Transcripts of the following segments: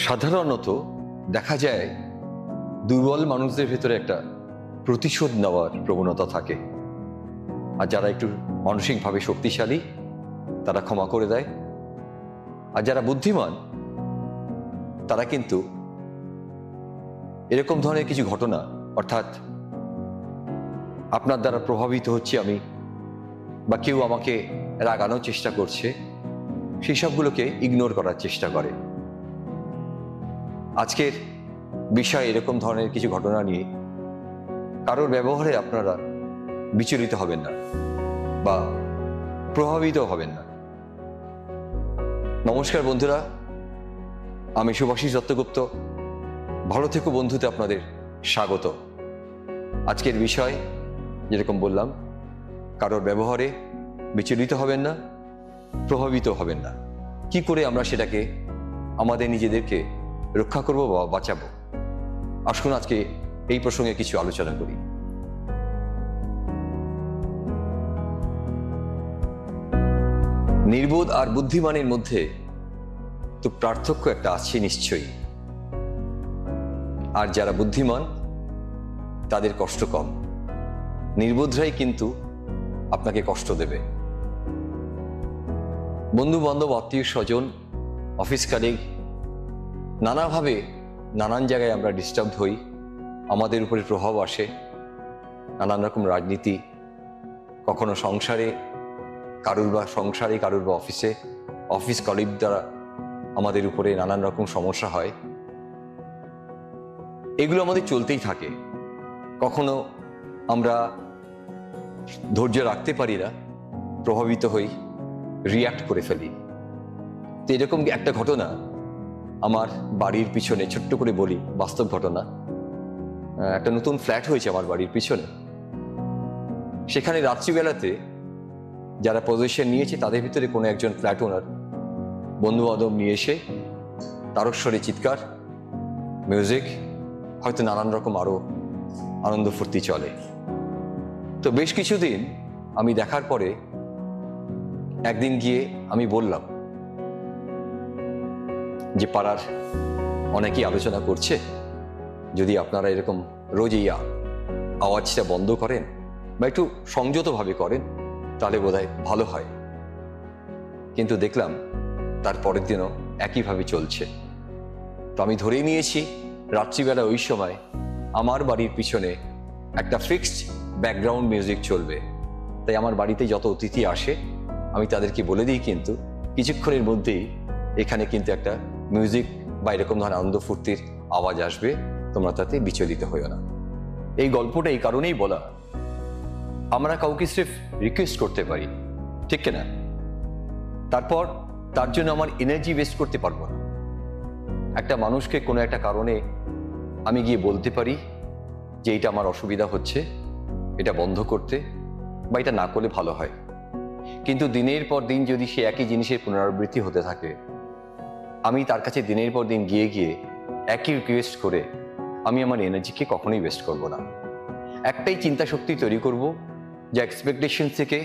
সাধারণত দেখা যায় দুর্বল মানুষদের ভেতরে একটা প্রতিশোধ নেওয়ার প্রবণতা থাকে, আর যারা একটু মানসিকভাবে শক্তিশালী তারা ক্ষমা করে দেয়, আর যারা বুদ্ধিমান তারা কিন্তু এরকম ধরনের কিছু ঘটনা, অর্থাৎ আপনার দ্বারা প্রভাবিত হচ্ছে আমি বা কেউ আমাকে রাগানোর চেষ্টা করছে, সেই সবগুলোকে ইগনোর করার চেষ্টা করে। আজকের বিষয় এরকম ধরনের কিছু ঘটনা নিয়ে কারোর ব্যবহারে আপনারা বিচলিত হবেন না বা প্রভাবিত হবেন না। নমস্কার বন্ধুরা, আমি শুভাশিস দত্তগুপ্ত। ভালো থেকো বন্ধুতে আপনাদের স্বাগত। আজকের বিষয় যেরকম বললাম, কারোর ব্যবহারে বিচলিত হবেন না, প্রভাবিত হবেন না। কি করে আমরা সেটাকে আমাদের নিজেদেরকে রক্ষা করব বা বাঁচাবো, আসুন আজকে এই প্রসঙ্গে কিছু আলোচনা করি। নির্বোধ আর বুদ্ধিমানের মধ্যে তো পার্থক্য একটা আছে নিশ্চয়ই। আর যারা বুদ্ধিমান তাদের কষ্ট কম, নির্বোধরাই কিন্তু আপনাকে কষ্ট দেবে। বন্ধু বান্ধব, আত্মীয় স্বজন, অফিস কালিগ, নানাভাবে নানান জায়গায় আমরা ডিস্টার্ব হই, আমাদের উপরে প্রভাব আসে। নানান রকম রাজনীতি, কখনো সংসারে কারুর বা অফিস কলিগ দ্বারা আমাদের উপরে নানান রকম সমস্যা হয়। এগুলো আমাদের চলতেই থাকে। কখনো আমরা ধৈর্য রাখতে পারি না, প্রভাবিত হই, রিয়াক্ট করে ফেলি। তো এরকম একটা ঘটনা আমার বাড়ির পিছনে, ছোট্ট করে বলি, বাস্তব ঘটনা। একটা নতুন ফ্ল্যাট হয়েছে আমার বাড়ির পিছনে। সেখানে রাত্রিবেলাতে যারা পজিশন নিয়েছে তাদের ভিতরে কোনো একজন ফ্ল্যাট ওনার বন্ধু বান্ধব নিয়ে এসে তারস্বরে চিৎকার, মিউজিক, হয়তো নানান রকম আরো আনন্দ ফুর্তি চলে। তো বেশ কিছুদিন আমি দেখার পরে একদিন গিয়ে আমি বললাম যে পাড়ার অনেকেই আলোচনা করছে, যদি আপনারা এরকম রোজ এই আওয়াজটা বন্ধ করেন বা একটু সংযতভাবে করেন তাহলে বোধহয় ভালো হয়। কিন্তু দেখলাম তার পরের দিনও একইভাবে চলছে। তো আমি ধরেই নিয়েছি রাত্রিবেলা ওই সময় আমার বাড়ির পিছনে একটা ফিক্সড ব্যাকগ্রাউন্ড মিউজিক চলবে। তাই আমার বাড়িতে যত অতিথি আসে আমি তাদেরকে বলে দিই কিন্তু কিছুক্ষণের মধ্যেই এখানে কিন্তু একটা মিউজিক বা এরকম ধরনের আনন্দ ফুর্তির আওয়াজ আসবে, তোমরা তাতে বিচলিত হইও না। এই গল্পটা এই কারণেই বলা, আমরা কাউকে সির্ফ রিকোয়েস্ট করতে পারি, ঠিক কিনা? তারপর তার জন্য আমার এনার্জি ওয়েস্ট করতে পারবো না। একটা মানুষকে কোনো একটা কারণে আমি গিয়ে বলতে পারি যে এটা আমার অসুবিধা হচ্ছে, এটা বন্ধ করতে, বা এটা না করলে ভালো হয়। কিন্তু দিনের পর দিন যদি সে একই জিনিসের পুনরাবৃত্তি হতে থাকে, আমি তার কাছে দিনের পর দিন গিয়ে গিয়ে একই রিকোয়েস্ট করে আমি আমার এনার্জিকে কখনোই ওয়েস্ট করব না। একটাই চিন্তা শক্তি তৈরি করব, যা এক্সপেকটেশন থেকে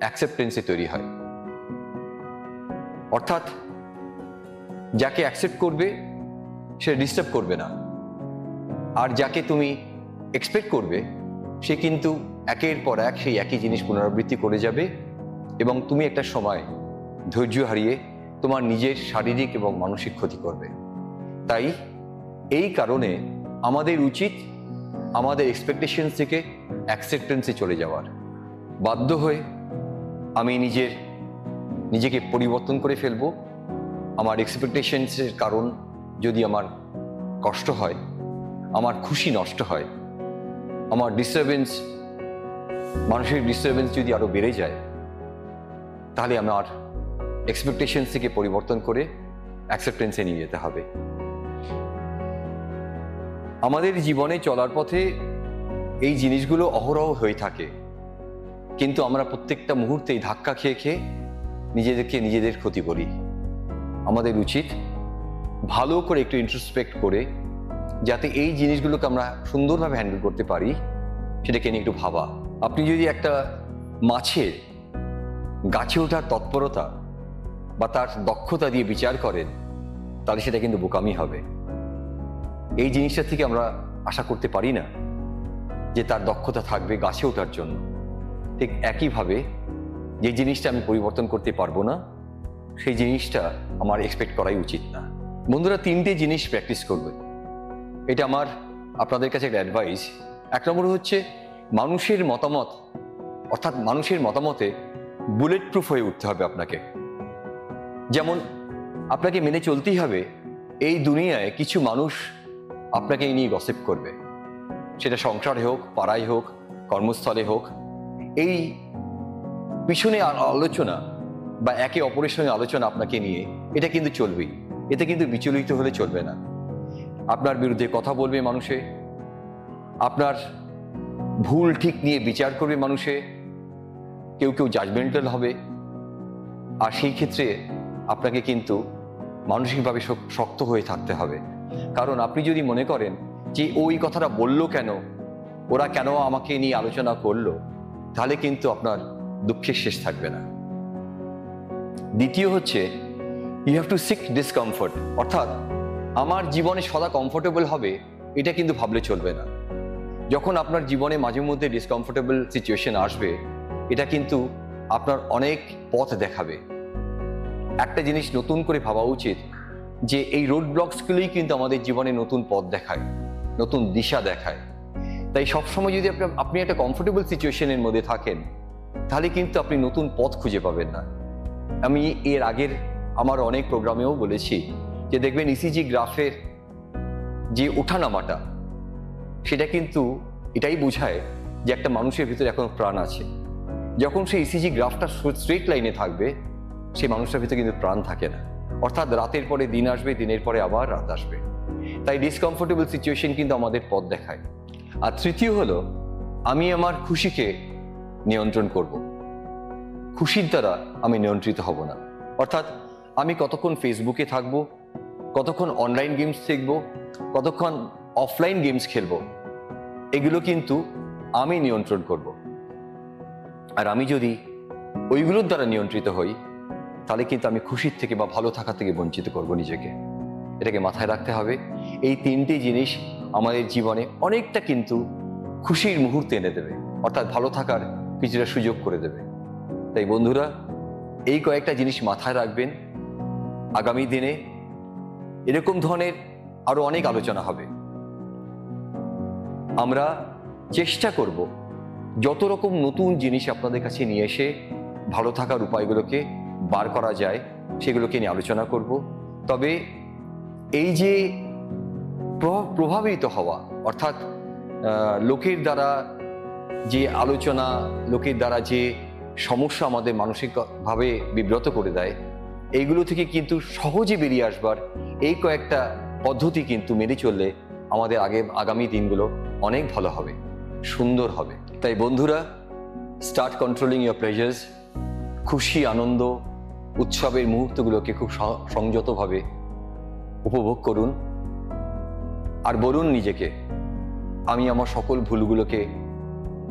অ্যাকসেপ্টেন্সে তৈরি হয়। অর্থাৎ যাকে অ্যাকসেপ্ট করবে সে ডিস্টার্ব করবে না, আর যাকে তুমি এক্সপেক্ট করবে সে কিন্তু একের পর এক সেই একই জিনিস পুনরাবৃত্তি করে যাবে, এবং তুমি একটা সময় ধৈর্য হারিয়ে তোমার নিজের শারীরিক এবং মানসিক ক্ষতি করবে। তাই এই কারণে আমাদের উচিত আমাদের এক্সপেকটেশন থেকে অ্যাকসেপ্টেন্সে চলে যাওয়ার। বাধ্য হয়ে আমি নিজেকে পরিবর্তন করে ফেলবো। আমার এক্সপেকটেশনসের কারণ যদি আমার কষ্ট হয়, আমার খুশি নষ্ট হয়, আমার মানসিক ডিস্টারবেন্স যদি আরো বেড়ে যায়, তাহলে আমার এক্সপেকটেশন থেকে পরিবর্তন করে অ্যাকসেপ্টেন্সে নিয়ে যেতে হবে। আমাদের জীবনে চলার পথে এই জিনিসগুলো অহরহ হয়ে থাকে, কিন্তু আমরা প্রত্যেকটা মুহূর্তেই ধাক্কা খেয়ে খেয়ে নিজেদের ক্ষতি করি। আমাদের উচিত ভালো করে একটু ইন্ট্রোস্পেক্ট করে, যাতে এই জিনিসগুলোকে আমরা সুন্দরভাবে হ্যান্ডেল করতে পারি, সেটাকে নিয়ে একটু ভাবা। আপনি যদি একটা মাছের গাছে ওঠার তৎপরতা বা তার দক্ষতা দিয়ে বিচার করেন, তাহলে সেটা কিন্তু বোকামি হবে। এই জিনিসটা থেকে আমরা আশা করতে পারি না যে তার দক্ষতা থাকবে গাছে ওঠার জন্য। ঠিক একইভাবে যে জিনিসটা আমি পরিবর্তন করতে পারবো না, সেই জিনিসটা আমার এক্সপেক্ট করাই উচিত না। বন্ধুরা, 3টে জিনিস প্র্যাকটিস করবেন, এটা আমার আপনাদের কাছে একটা অ্যাডভাইস। 1 নম্বর হচ্ছে মানুষের মতামত, অর্থাৎ মানুষের মতামতে বুলেট প্রুফ হয়ে উঠতে হবে আপনাকে। যেমন আপনাকে মেনে চলতেই হবে এই দুনিয়ায় কিছু মানুষ আপনাকে নিয়ে গসিপ করবে, সেটা সংসারে হোক, পাড়ায় হোক, কর্মস্থলে হোক। এই পিছনে আলোচনা বা একে অপরের সঙ্গে আলোচনা আপনাকে নিয়ে, এটা কিন্তু চলবেই। এতে কিন্তু বিচলিত হলে চলবে না। আপনার বিরুদ্ধে কথা বলবে মানুষে, আপনার ভুল ঠিক নিয়ে বিচার করবে মানুষে, কেউ কেউ জাজমেন্টাল হবে। আর সেই ক্ষেত্রে আপনাকে কিন্তু মানসিকভাবে শক্ত হয়ে থাকতে হবে। কারণ আপনি যদি মনে করেন যে ওই কথাটা বললো কেন, ওরা কেন আমাকে নিয়ে আলোচনা করলো, তাহলে কিন্তু আপনার দুঃখের শেষ থাকবে না। দ্বিতীয় হচ্ছে you have to seek discomfort, অর্থাৎ আমার জীবনে সদা কমফোর্টেবল হবে এটা কিন্তু ভাবলে চলবে না। যখন আপনার জীবনে মাঝে মধ্যে ডিসকমফোর্টেবল সিচুয়েশন আসবে, এটা কিন্তু আপনার অনেক পথ দেখাবে। একটা জিনিস নতুন করে ভাবা উচিত যে এই রোড ব্লকসগুলোই কিন্তু আমাদের জীবনে নতুন পথ দেখায়, নতুন দিশা দেখায়। তাই সবসময় যদি আপনি একটা কমফোর্টেবল সিচুয়েশনের মধ্যে থাকেন, তাহলে কিন্তু আপনি নতুন পথ খুঁজে পাবেন না। আমি এর আগের আমার অনেক প্রোগ্রামেও বলেছি যে দেখবেন ইসিজি গ্রাফের যে ওঠানামাটা, সেটা কিন্তু এটাই বোঝায় যে একটা মানুষের ভিতরে এখনো প্রাণ আছে। যখন সেই ইসিজি গ্রাফটা স্ট্রেট লাইনে থাকবে, সেই মানুষটার ভিতরে কিন্তু প্রাণ থাকে না। অর্থাৎ রাতের পরে দিন আসবে, দিনের পরে আবার রাত আসবে। তাই ডিসকমফোর্টেবল সিচুয়েশন কিন্তু আমাদের পথ দেখায়। আর তৃতীয় হলো আমি আমার খুশিকে নিয়ন্ত্রণ করব। খুশির দ্বারা আমি নিয়ন্ত্রিত হব না। অর্থাৎ আমি কতক্ষণ ফেসবুকে থাকব, কতক্ষণ অনলাইন গেমস দেখব, কতক্ষণ অফলাইন গেমস খেলব, এগুলো কিন্তু আমি নিয়ন্ত্রণ করব। আর আমি যদি ওইগুলোর দ্বারা নিয়ন্ত্রিত হই, তাহলে কিন্তু আমি খুশির থেকে বা ভালো থাকা থেকে বঞ্চিত করব নিজেকে। এটাকে মাথায় রাখতে হবে। এই 3টে জিনিস আমাদের জীবনে অনেকটা কিন্তু খুশির মুহূর্তে এনে দেবে, অর্থাৎ ভালো থাকার কিছুটা সুযোগ করে দেবে। তাই বন্ধুরা, এই কয়েকটা জিনিস মাথায় রাখবেন। আগামী দিনে এরকম ধরনের আরো অনেক আলোচনা হবে। আমরা চেষ্টা করব যত রকম নতুন জিনিস আপনাদের কাছে নিয়ে এসে ভালো থাকার উপায়গুলোকে বার করা যায়, সেগুলোকে নিয়ে আলোচনা করব। তবে এই যে প্রভাবিত হওয়া, অর্থাৎ লোকের দ্বারা যে আলোচনা, লোকের দ্বারা যে সমস্যা আমাদের মানসিকভাবে বিব্রত করে দেয়, এইগুলো থেকে কিন্তু সহজে বেরিয়ে আসবার এই কয়েকটা পদ্ধতি কিন্তু মেনে চললে আমাদের আগামী দিনগুলো অনেক ভালো হবে, সুন্দর হবে। তাই বন্ধুরা, স্টার্ট কন্ট্রোলিং ইয়োর প্লেজার্স। খুশি, আনন্দ, উৎসবের মুহূর্তগুলোকে খুব সংযতভাবে উপভোগ করুন। আর বলুন নিজেকে, আমি আমার সকল ভুলগুলোকে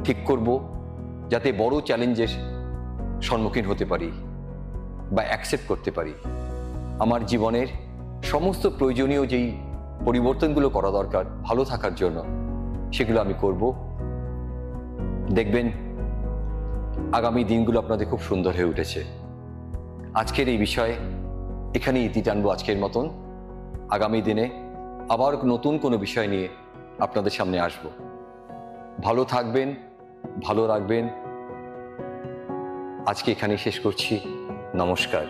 ঠিক করব, যাতে বড় চ্যালেঞ্জের সম্মুখীন হতে পারি বা অ্যাকসেপ্ট করতে পারি। আমার জীবনের সমস্ত প্রয়োজনীয় যেই পরিবর্তনগুলো করা দরকার ভালো থাকার জন্য, সেগুলো আমি করব। দেখবেন আগামী দিনগুলো আপনাদের খুব সুন্দর হয়ে উঠেছে। আজকের এই বিষয়ে এখানেই ইতি টানবো আজকের মতন। আগামী দিনে আবার নতুন কোনো বিষয় নিয়ে আপনাদের সামনে আসব। ভালো থাকবেন, ভালো রাখবেন। আজকে এখানেই শেষ করছি। নমস্কার।